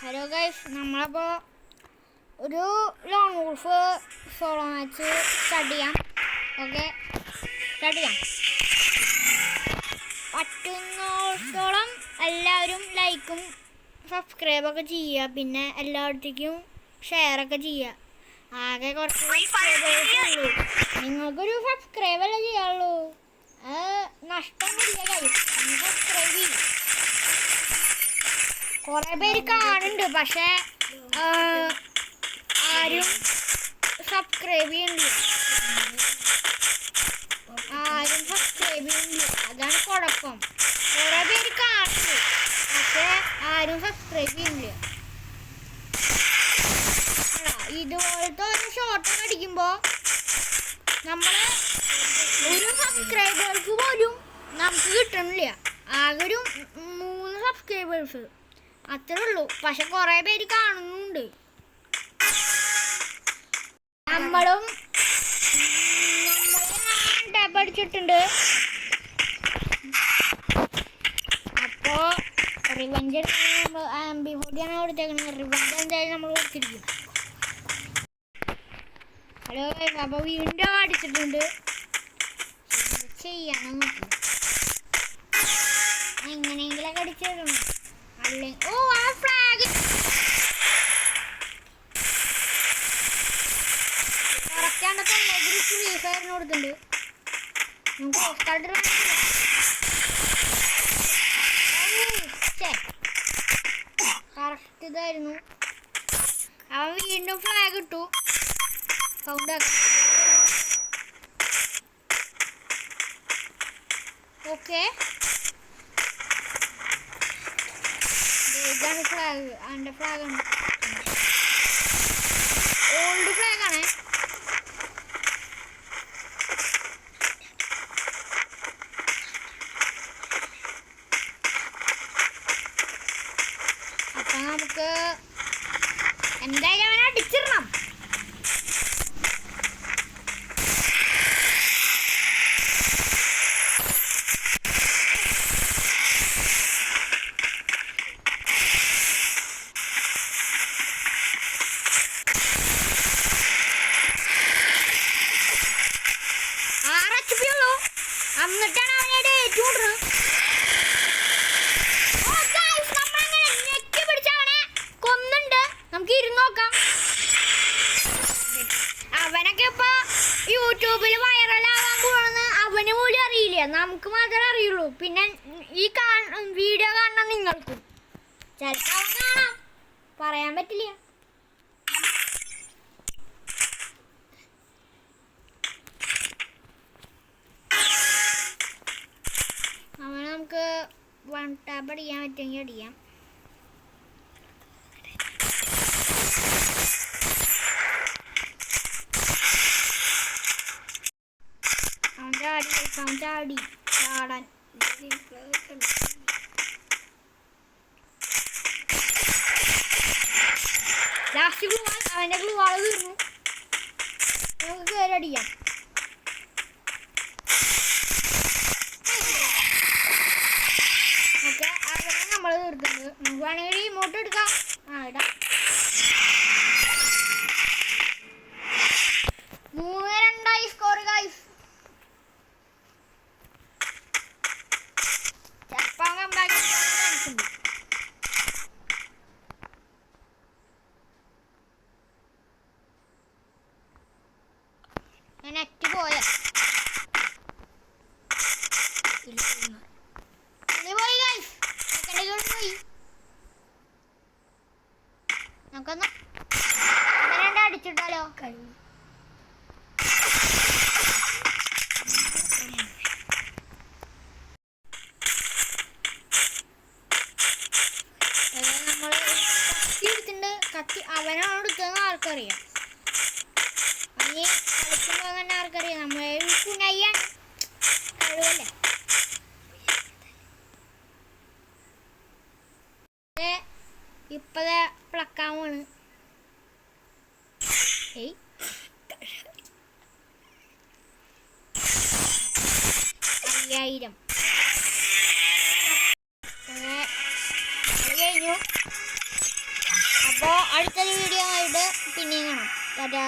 Hello guys, നമ്മളപ്പോൾ ഒരു loan wolf solo match start ചെയ്യാം. ഓക്കെ, സ്റ്റാർട്ട് ചെയ്യാം. പറ്റുന്നിടത്തോളം എല്ലാവരും ലൈക്കും സബ്സ്ക്രൈബൊക്കെ ചെയ്യുക. പിന്നെ എല്ലായിടത്തേക്കും ഷെയറൊക്കെ ചെയ്യുക. ആകെ കുറച്ച് സബ്സ്ക്രൈബേഴ്സേ ഉള്ളൂ. നിങ്ങൾക്കൊരു സബ്സ്ക്രൈബല്ലേ ചെയ്യാറുള്ളൂ. നഷ്ടമൊന്നുമില്ല ഗൈസ്, സബ്സ്ക്രൈബ് ചെയ്യും. കുറേ പേര് കാണുന്നുണ്ട്, പക്ഷേ ആരും സബ്സ്ക്രൈബ് ചെയ്യുന്നില്ല. അതാണ് കുഴപ്പം. കുറേ പേര് കാണുന്നുണ്ട്, പക്ഷേ ആരും സബ്സ്ക്രൈബ് ചെയ്യുന്നില്ല. ഇതുപോലത്തെ ഒരു ഷോട്ടൊക്കെ അടിക്കുമ്പോൾ നമ്മൾ ഒരു സബ്സ്ക്രൈബേഴ്സ് പോലും നമുക്ക് കിട്ടണില്ല. ആകെ ഒരു 3 സബ്സ്ക്രൈബേഴ്സ് അത്രേ ഉള്ളൂ. പക്ഷെ കുറേ പേര് കാണുന്നുണ്ട്. നമ്മളും ടാപ്പ് അടിച്ചിട്ടുണ്ട്. അപ്പോൾ റിവഞ്ച് MP40 കൊടുത്തേക്കുന്നത്. റിവഞ്ച് എന്തായാലും നമ്മൾ കൊടുത്തിരിക്കും. ഹലോ, അപ്പോൾ വീണ്ടും അടിച്ചിട്ടുണ്ട്. ചെയ്യാനോ നോക്കി എങ്ങനെയെങ്കിലൊക്കെ അടിച്ചിടണം. ഓ, ആ ഫ്ലാഗ് കറക്റ്റാണ്. ഫ്രീ ഫയറിന് കൊടുത്തിട്ടുണ്ട്. നമുക്ക് ഓസ്കാർഡ് കറക്റ്റ് ഇതായിരുന്നു. അവൻ വീണ്ടും ഫ്ലാഗ് ഇട്ടു. കൗണ്ട് ആക്കാം. ഓക്കെ, ഇതാണ് ഫ്ലാഗ്. അവൻ്റെ ഫ്ലാഗാണ്, ഓൾഡ് ഫ്ലാഗാണ്. അപ്പം നമുക്ക് എന്തായാലും അവനെ അടിച്ചിടണം. എന്നിട്ടാണ് അവനെ ഡേറ്റ് കൊണ്ടുവരുന്നത്. ഞെക്കി പിടിച്ചവനെ കൊന്നുണ്ട്. നമുക്ക് ഇരുന്ന് നോക്കാം. അവനൊക്കെ ഇപ്പൊ യൂട്യൂബിൽ വൈറലാവാൻ പോണെന്ന് അവന് പോലും അറിയില്ല. നമുക്ക് മാത്രമേ അറിയുള്ളൂ. പിന്നെ ഈ വീഡിയോ കാണണം നിങ്ങൾക്കും. ചിലപ്പോൾ അവൻ കാണാം, പറയാൻ പറ്റില്ല. അവനെ നമുക്ക് 1 ടാപ്പ് അടിക്കാൻ പറ്റുമെങ്കിൽ അടിക്കാം. അവൻ ചാടി ചാടാൻ ലാസ്റ്റ് അവൻ്റെ ഗ്ലൂവാൾ തീർന്നു. നമുക്ക് കയറി അടിക്കാം. ഓക്കെ, അവരെ നമ്മൾ തീർക്കുന്നത്. നമുക്ക് വേണമെങ്കിൽ ഇമോട്ട് എടുക്കാം. ഇടാം. 3-2 സ്കോർ ഗൈസ്. ചിലപ്പോൾ കമ്പാക്ക് ഉണ്ട്. നെറ്റ് പോയ പോയി ഗൈസ്. പോയി. നമുക്കൊന്ന് അങ്ങനെ അടിച്ചിട്ടാലോ. നമ്മൾ കത്തി എടുത്തിട്ടുണ്ട്. കത്തി അവനാണ് എടുത്തതെന്ന് ആർക്കറിയാം. അവന് കളിക്കുമ്പോൾ തന്നെ ആർക്കറിയാം. നമ്മൾ കുനയ്യാണ്, കഴിവല്ലേ. ഇപ്പത് പ്ലക്കാമാണ്. 5000 കഴിഞ്ഞു. ടാറ്റാ.